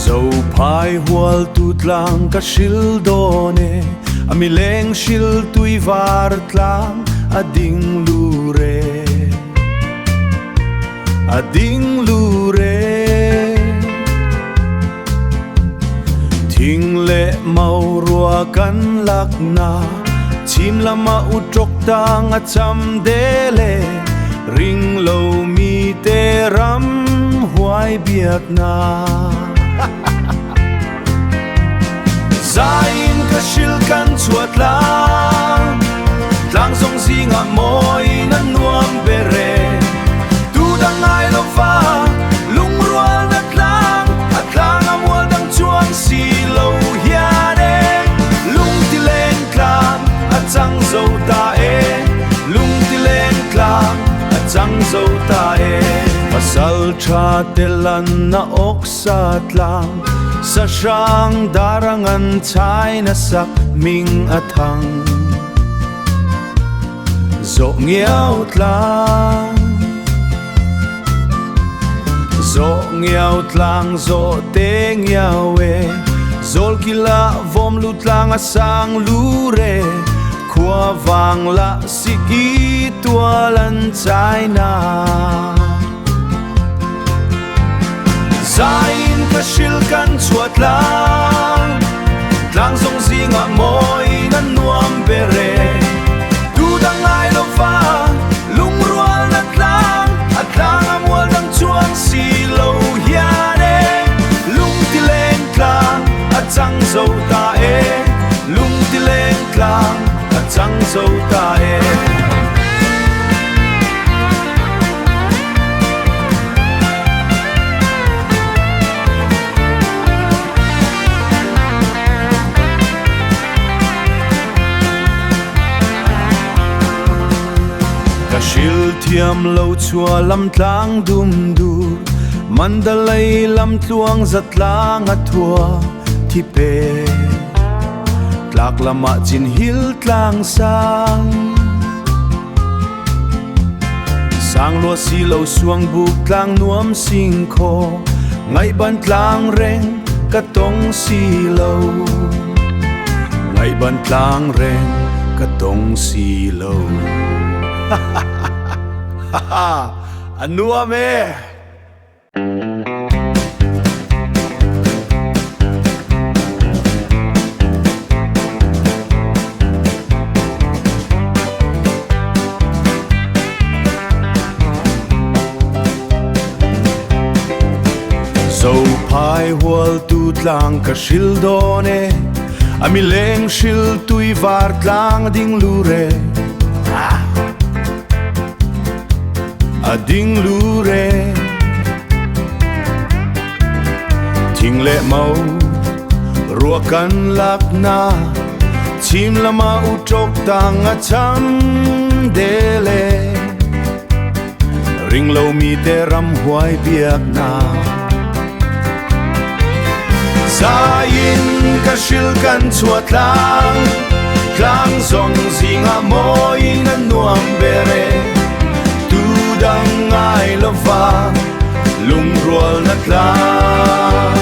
dầu phai hual tut lang ka shil done ami leng shil tui var tlang ading lure thing le mau rua kan lak na chim lama utrok tang a cham de le ring lo mi te ram huai biak na zain ka shil kan chuat lang tlang song singa moi nan nuam bere tu dang ai lo fa lung rual na tlang atlang amwal dang chuang si lo hiane lung ti leng tlang atang zo ta e lung ti leng tlang atang zo ta e pasal cha telan na oksat lang sa siyang darangan chai na sak ming athang zo nghiao tlang zo te nghiao e zol kila vom lu tlang asang lure khua vang la siki tualan chai na zain ka shil kan chuat lang tlang song zinga moi nan nuam bere tu dang ai lo fa lung rual na tlang atlang amwal dang chuan si lo hiane lung ti leng tlang atang zo ta e lung ti leng tlang atang zo ta e shil thiam lo chua lam tlang dum dur mandalay lam tluang zatlang athua thi pe tlak lama chin hil tlang sang lo si lo suang buk tlang nuam sing kho ngai ban tlang reng ka tong si lo ngai ban tlang reng ka tong si lo anua me so phai hual tu tlang ka shil done ami leng shil tui var tlang ding lure ading lure thing le mau rua kan lak na chim lama utrok tang a cham de le ring lo mi te ram huai biak na zain ka shil kan chuat lang tlang zong zinga moi nan nuam bere dang ai lo fa lung rual na tlang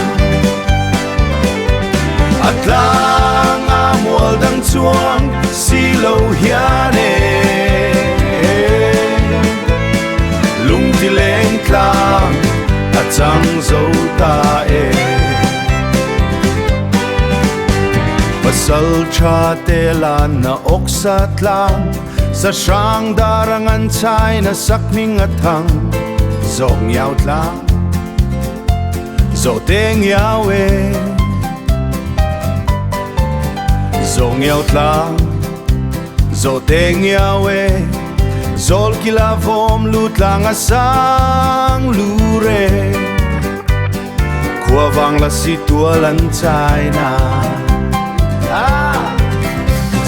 atlang amwal dang chuang si lo hiane lung ti leng tlang atang zo ta e pasal cha te lan na oksa tlang sa siyang darangan chai na sakming athang zo nghiao tlang zo te nghiao e zo nghiao tlang zo te nghiao e zol kila vom lu tlang asang lure khua vang la si tualan chai na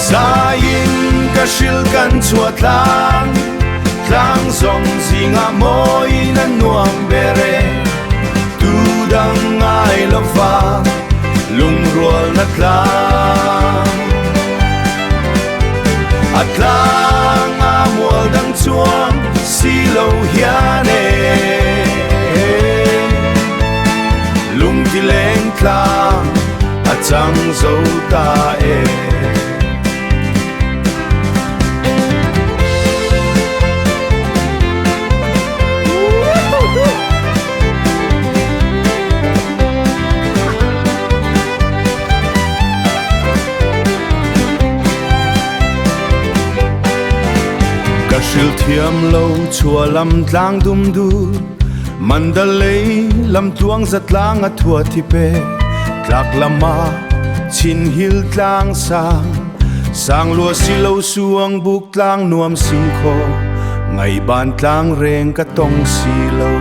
zain ka shil kan chuat lang tlang zong zinga moi nan nuam bere tu dang ai lo fa lung rual na tlang atlang amwal dang chuang si lo hiane lung ti leng sang dấu ta e Shil thiam lâu chùa lâm tlang dum du man da lấy lâm tuang zat lang a thua thi pe tlak lama chin hil tlang sang lua si lâu suang buk tlang nuam sing kho ngày ban tlang reng ka tong si lâu